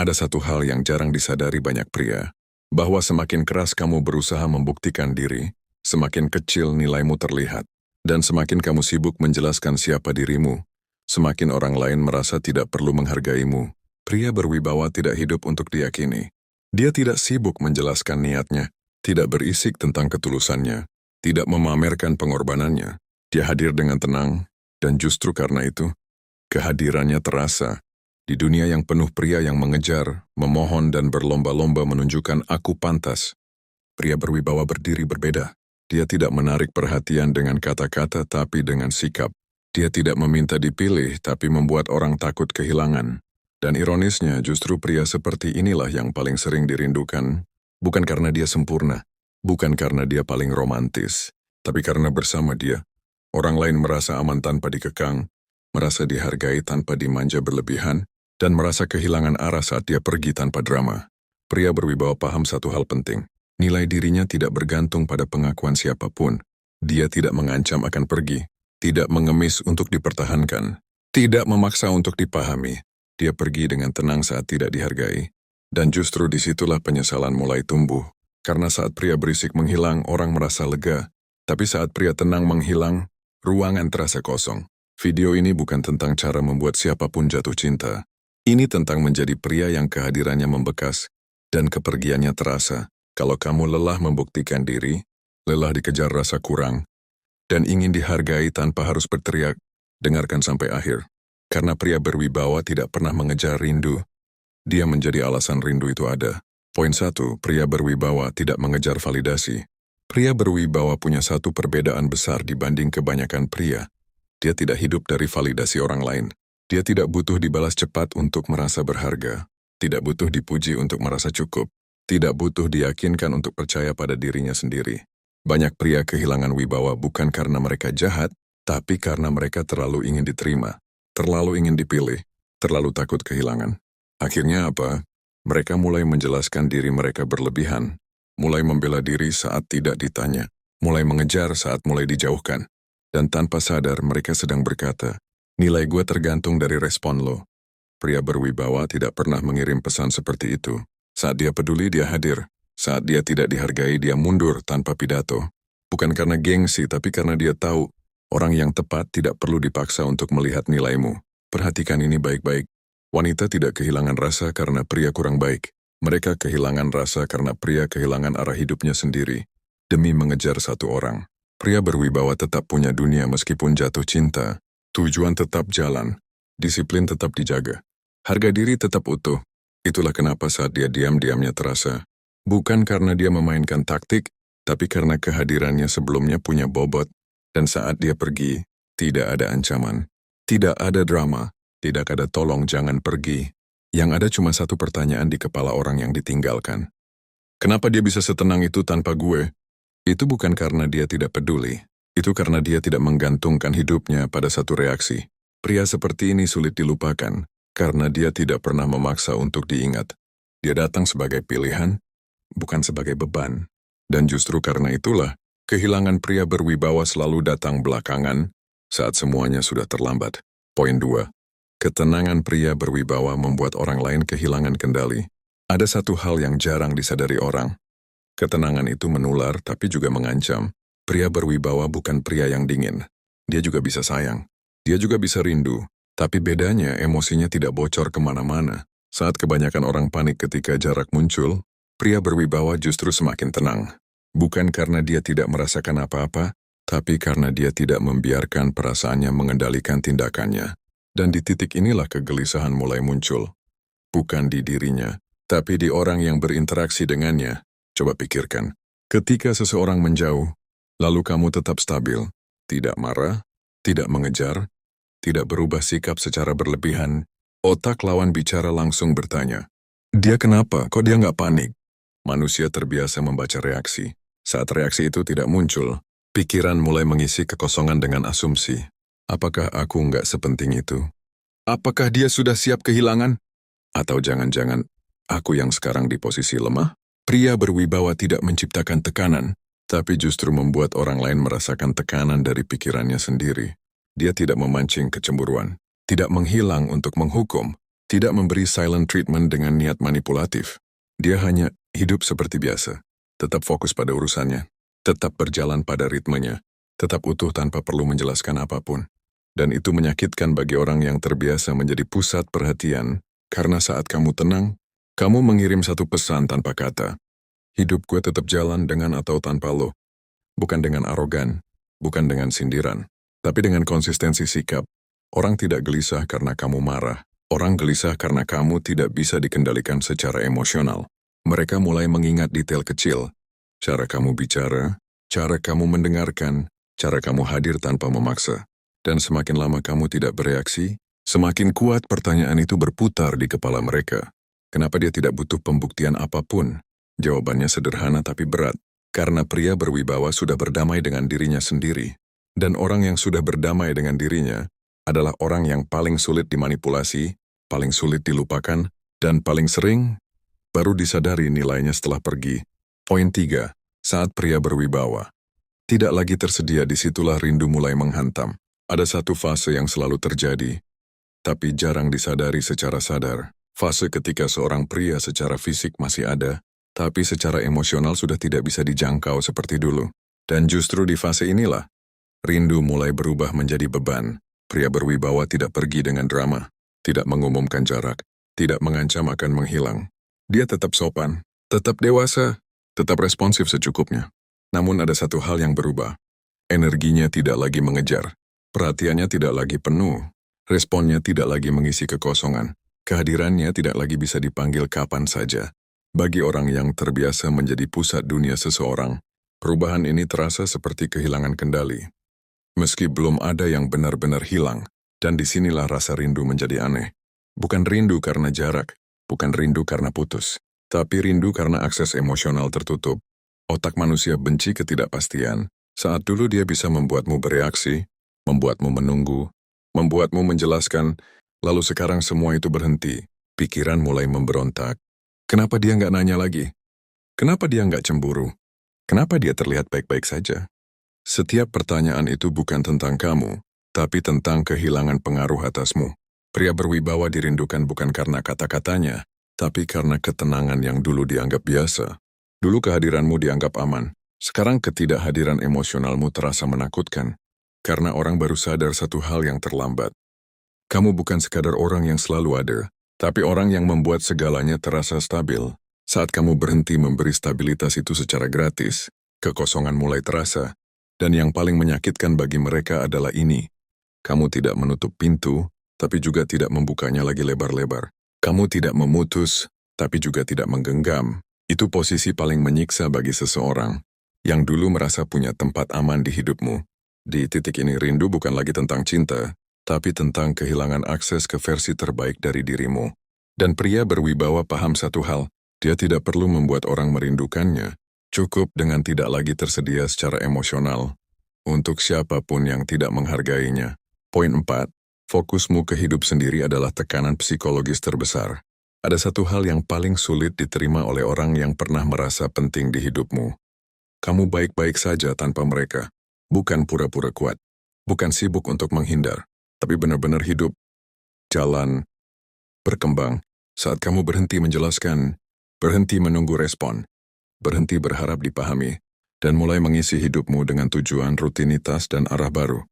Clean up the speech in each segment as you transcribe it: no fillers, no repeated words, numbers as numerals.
Ada satu hal yang jarang disadari banyak pria, bahwa semakin keras kamu berusaha membuktikan diri, semakin kecil nilaimu terlihat, dan semakin kamu sibuk menjelaskan siapa dirimu, semakin orang lain merasa tidak perlu menghargaimu. Pria berwibawa tidak hidup untuk diyakini. Dia tidak sibuk menjelaskan niatnya, tidak berisik tentang ketulusannya, tidak memamerkan pengorbanannya. Dia hadir dengan tenang, dan justru karena itu, kehadirannya terasa. Di dunia yang penuh pria yang mengejar, memohon dan berlomba-lomba menunjukkan aku pantas, pria berwibawa berdiri berbeda. Dia tidak menarik perhatian dengan kata-kata tapi dengan sikap. Dia tidak meminta dipilih tapi membuat orang takut kehilangan. Dan ironisnya justru pria seperti inilah yang paling sering dirindukan, bukan karena dia sempurna, bukan karena dia paling romantis, tapi karena bersama dia, orang lain merasa aman tanpa dikekang, merasa dihargai tanpa dimanja berlebihan, dan merasa kehilangan arah saat dia pergi tanpa drama. Pria berwibawa paham satu hal penting. Nilai dirinya tidak bergantung pada pengakuan siapapun. Dia tidak mengancam akan pergi, tidak mengemis untuk dipertahankan, tidak memaksa untuk dipahami. Dia pergi dengan tenang saat tidak dihargai. Dan justru disitulah penyesalan mulai tumbuh. Karena saat pria berisik menghilang, orang merasa lega. Tapi saat pria tenang menghilang, ruangan terasa kosong. Video ini bukan tentang cara membuat siapapun jatuh cinta. Ini tentang menjadi pria yang kehadirannya membekas dan kepergiannya terasa. Kalau kamu lelah membuktikan diri, lelah dikejar rasa kurang, dan ingin dihargai tanpa harus berteriak, dengarkan sampai akhir. Karena pria berwibawa tidak pernah mengejar rindu, dia menjadi alasan rindu itu ada. Poin 1, pria berwibawa tidak mengejar validasi. Pria berwibawa punya satu perbedaan besar dibanding kebanyakan pria. Dia tidak hidup dari validasi orang lain. Dia tidak butuh dibalas cepat untuk merasa berharga, tidak butuh dipuji untuk merasa cukup, tidak butuh diyakinkan untuk percaya pada dirinya sendiri. Banyak pria kehilangan wibawa bukan karena mereka jahat, tapi karena mereka terlalu ingin diterima, terlalu ingin dipilih, terlalu takut kehilangan. Akhirnya apa? Mereka mulai menjelaskan diri mereka berlebihan, mulai membela diri saat tidak ditanya, mulai mengejar saat mulai dijauhkan, dan tanpa sadar mereka sedang berkata, nilai gue tergantung dari respon lo. Pria berwibawa tidak pernah mengirim pesan seperti itu. Saat dia peduli, dia hadir. Saat dia tidak dihargai, dia mundur tanpa pidato. Bukan karena gengsi, tapi karena dia tahu orang yang tepat tidak perlu dipaksa untuk melihat nilaimu. Perhatikan ini baik-baik. Wanita tidak kehilangan rasa karena pria kurang baik. Mereka kehilangan rasa karena pria kehilangan arah hidupnya sendiri demi mengejar satu orang. Pria berwibawa tetap punya dunia meskipun jatuh cinta. Tujuan tetap jalan, disiplin tetap dijaga, harga diri tetap utuh. Itulah kenapa saat dia diam-diamnya terasa. Bukan karena dia memainkan taktik, tapi karena kehadirannya sebelumnya punya bobot. Dan saat dia pergi, tidak ada ancaman, tidak ada drama, tidak ada tolong jangan pergi. Yang ada cuma satu pertanyaan di kepala orang yang ditinggalkan. Kenapa dia bisa setenang itu tanpa gue? Itu bukan karena dia tidak peduli. Itu karena dia tidak menggantungkan hidupnya pada satu reaksi. Pria seperti ini sulit dilupakan, karena dia tidak pernah memaksa untuk diingat. Dia datang sebagai pilihan, bukan sebagai beban. Dan justru karena itulah, kehilangan pria berwibawa selalu datang belakangan, saat semuanya sudah terlambat. Poin 2. Ketenangan pria berwibawa membuat orang lain kehilangan kendali. Ada satu hal yang jarang disadari orang. Ketenangan itu menular tapi juga mengancam. Pria berwibawa bukan pria yang dingin. Dia juga bisa sayang. Dia juga bisa rindu. Tapi bedanya emosinya tidak bocor kemana-mana. Saat kebanyakan orang panik ketika jarak muncul, pria berwibawa justru semakin tenang. Bukan karena dia tidak merasakan apa-apa, tapi karena dia tidak membiarkan perasaannya mengendalikan tindakannya. Dan di titik inilah kegelisahan mulai muncul. Bukan di dirinya, tapi di orang yang berinteraksi dengannya. Coba pikirkan, ketika seseorang menjauh, lalu kamu tetap stabil, tidak marah, tidak mengejar, tidak berubah sikap secara berlebihan, otak lawan bicara langsung bertanya, dia kenapa? Kok dia nggak panik? Manusia terbiasa membaca reaksi. Saat reaksi itu tidak muncul, pikiran mulai mengisi kekosongan dengan asumsi. Apakah aku nggak sepenting itu? Apakah dia sudah siap kehilangan? Atau jangan-jangan, aku yang sekarang di posisi lemah? Pria berwibawa tidak menciptakan tekanan, tapi justru membuat orang lain merasakan tekanan dari pikirannya sendiri. Dia tidak memancing kecemburuan, tidak menghilang untuk menghukum, Tidak memberi silent treatment dengan niat manipulatif. Dia hanya hidup seperti biasa. Tetap fokus pada urusannya. Tetap berjalan pada ritmenya. Tetap utuh tanpa perlu menjelaskan apapun. Dan itu menyakitkan bagi orang yang terbiasa menjadi pusat perhatian, karena saat kamu tenang, kamu mengirim satu pesan tanpa kata. Hidup gue tetap jalan dengan atau tanpa lo. Bukan dengan arogan, bukan dengan sindiran, tapi dengan konsistensi sikap. Orang tidak gelisah karena kamu marah. Orang gelisah karena kamu tidak bisa dikendalikan secara emosional. Mereka mulai mengingat detail kecil. Cara kamu bicara, cara kamu mendengarkan, cara kamu hadir tanpa memaksa. Dan semakin lama kamu tidak bereaksi, semakin kuat pertanyaan itu berputar di kepala mereka. Kenapa dia tidak butuh pembuktian apapun? Jawabannya sederhana tapi berat. Karena pria berwibawa sudah berdamai dengan dirinya sendiri. Dan orang yang sudah berdamai dengan dirinya adalah orang yang paling sulit dimanipulasi, paling sulit dilupakan, dan paling sering baru disadari nilainya setelah pergi. Poin 3. Saat pria berwibawa. Tidak lagi tersedia, disitulah rindu mulai menghantam. Ada satu fase yang selalu terjadi, tapi jarang disadari secara sadar. Fase ketika seorang pria secara fisik masih ada, tapi secara emosional sudah tidak bisa dijangkau seperti dulu. Dan justru di fase inilah, rindu mulai berubah menjadi beban. Pria berwibawa tidak pergi dengan drama. Tidak mengumumkan jarak, tidak mengancam akan menghilang. Dia tetap sopan, tetap dewasa, tetap responsif secukupnya. Namun ada satu hal yang berubah. Energinya tidak lagi mengejar, perhatiannya tidak lagi penuh, responnya tidak lagi mengisi kekosongan, kehadirannya tidak lagi bisa dipanggil kapan saja. Bagi orang yang terbiasa menjadi pusat dunia seseorang, perubahan ini terasa seperti kehilangan kendali. Meski belum ada yang benar-benar hilang, dan disinilah rasa rindu menjadi aneh. Bukan rindu karena jarak, bukan rindu karena putus, tapi rindu karena akses emosional tertutup. Otak manusia benci ketidakpastian. Saat dulu dia bisa membuatmu bereaksi, membuatmu menunggu, membuatmu menjelaskan, lalu sekarang semua itu berhenti. Pikiran mulai memberontak. Kenapa dia nggak nanya lagi? Kenapa dia nggak cemburu? Kenapa dia terlihat baik-baik saja? Setiap pertanyaan itu bukan tentang kamu, tapi tentang kehilangan pengaruh atasmu. Pria berwibawa dirindukan bukan karena kata-katanya, tapi karena ketenangan yang dulu dianggap biasa. Dulu kehadiranmu dianggap aman, sekarang ketidakhadiran emosionalmu terasa menakutkan, karena orang baru sadar satu hal yang terlambat. Kamu bukan sekadar orang yang selalu ada, tapi orang yang membuat segalanya terasa stabil. Saat kamu berhenti memberi stabilitas itu secara gratis, kekosongan mulai terasa, dan yang paling menyakitkan bagi mereka adalah ini. Kamu tidak menutup pintu, tapi juga tidak membukanya lagi lebar-lebar. Kamu tidak memutus, tapi juga tidak menggenggam. Itu posisi paling menyiksa bagi seseorang yang dulu merasa punya tempat aman di hidupmu. Di titik ini rindu bukan lagi tentang cinta, tapi tentang kehilangan akses ke versi terbaik dari dirimu. Dan pria berwibawa paham satu hal, dia tidak perlu membuat orang merindukannya. Cukup dengan tidak lagi tersedia secara emosional untuk siapapun yang tidak menghargainya. Poin 4. Fokusmu ke hidup sendiri adalah tekanan psikologis terbesar. Ada satu hal yang paling sulit diterima oleh orang yang pernah merasa penting di hidupmu. Kamu baik-baik saja tanpa mereka. Bukan pura-pura kuat. Bukan sibuk untuk menghindar. Tapi benar-benar hidup. Jalan. Berkembang. Saat kamu berhenti menjelaskan, berhenti menunggu respon, berhenti berharap dipahami, dan mulai mengisi hidupmu dengan tujuan, rutinitas, dan arah baru.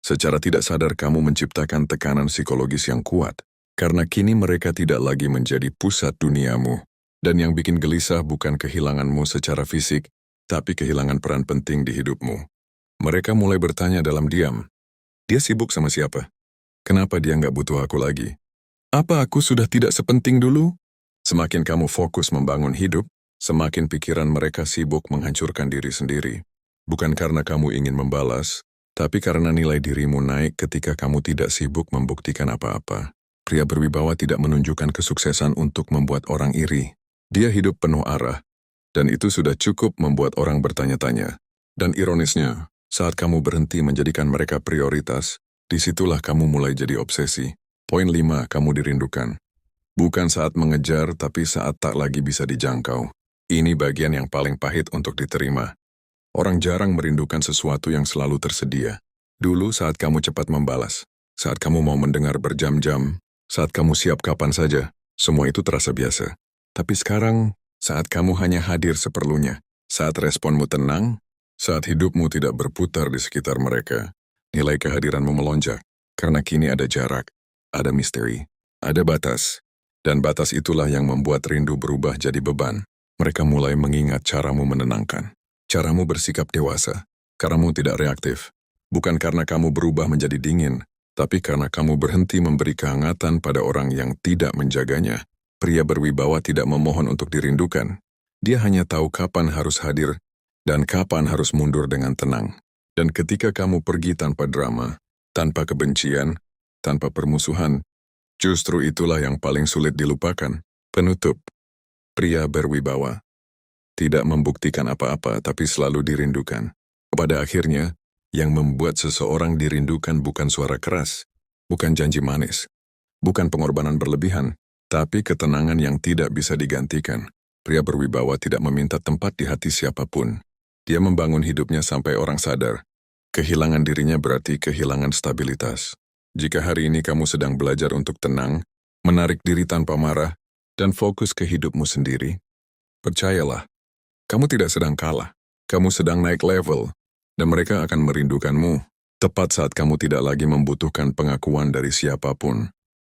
Secara tidak sadar kamu menciptakan tekanan psikologis yang kuat, karena kini mereka tidak lagi menjadi pusat duniamu. Dan yang bikin gelisah bukan kehilanganmu secara fisik, tapi kehilangan peran penting di hidupmu. Mereka mulai bertanya dalam diam, dia sibuk sama siapa? Kenapa dia nggak butuh aku lagi? Apa aku sudah tidak sepenting dulu? Semakin kamu fokus membangun hidup, semakin pikiran mereka sibuk menghancurkan diri sendiri. Bukan karena kamu ingin membalas, tapi karena nilai dirimu naik ketika kamu tidak sibuk membuktikan apa-apa. Pria berwibawa tidak menunjukkan kesuksesan untuk membuat orang iri. Dia hidup penuh arah, dan itu sudah cukup membuat orang bertanya-tanya. Dan ironisnya, saat kamu berhenti menjadikan mereka prioritas, disitulah kamu mulai jadi obsesi. Poin 5, kamu dirindukan. Bukan saat mengejar, tapi saat tak lagi bisa dijangkau. Ini bagian yang paling pahit untuk diterima. Orang jarang merindukan sesuatu yang selalu tersedia. Dulu saat kamu cepat membalas, saat kamu mau mendengar berjam-jam, Saat kamu siap kapan saja, semua itu terasa biasa. Tapi sekarang, saat kamu hanya hadir seperlunya, saat responmu tenang, saat hidupmu tidak berputar di sekitar mereka, nilai kehadiranmu melonjak. Karena kini ada jarak, ada misteri, ada batas. Dan batas itulah yang membuat rindu berubah jadi beban. Mereka mulai mengingat caramu menenangkan. Caramu bersikap dewasa. Caramu tidak reaktif. Bukan karena kamu berubah menjadi dingin, tapi karena kamu berhenti memberi kehangatan pada orang yang tidak menjaganya. Pria berwibawa tidak memohon untuk dirindukan. Dia hanya tahu kapan harus hadir dan kapan harus mundur dengan tenang. Dan ketika kamu pergi tanpa drama, tanpa kebencian, tanpa permusuhan, justru itulah yang paling sulit dilupakan. Penutup, pria berwibawa. Tidak membuktikan apa-apa tapi selalu dirindukan. Pada akhirnya, yang membuat seseorang dirindukan bukan suara keras, bukan janji manis, bukan pengorbanan berlebihan, tapi ketenangan yang tidak bisa digantikan. Pria berwibawa tidak meminta tempat di hati siapapun. Dia membangun hidupnya sampai orang sadar. Kehilangan dirinya berarti kehilangan stabilitas. Jika hari ini kamu sedang belajar untuk tenang, menarik diri tanpa marah, dan fokus ke hidupmu sendiri, percayalah, kamu tidak sedang kalah. Kamu sedang naik level, dan mereka akan merindukanmu tepat saat kamu tidak lagi membutuhkan pengakuan dari siapapun.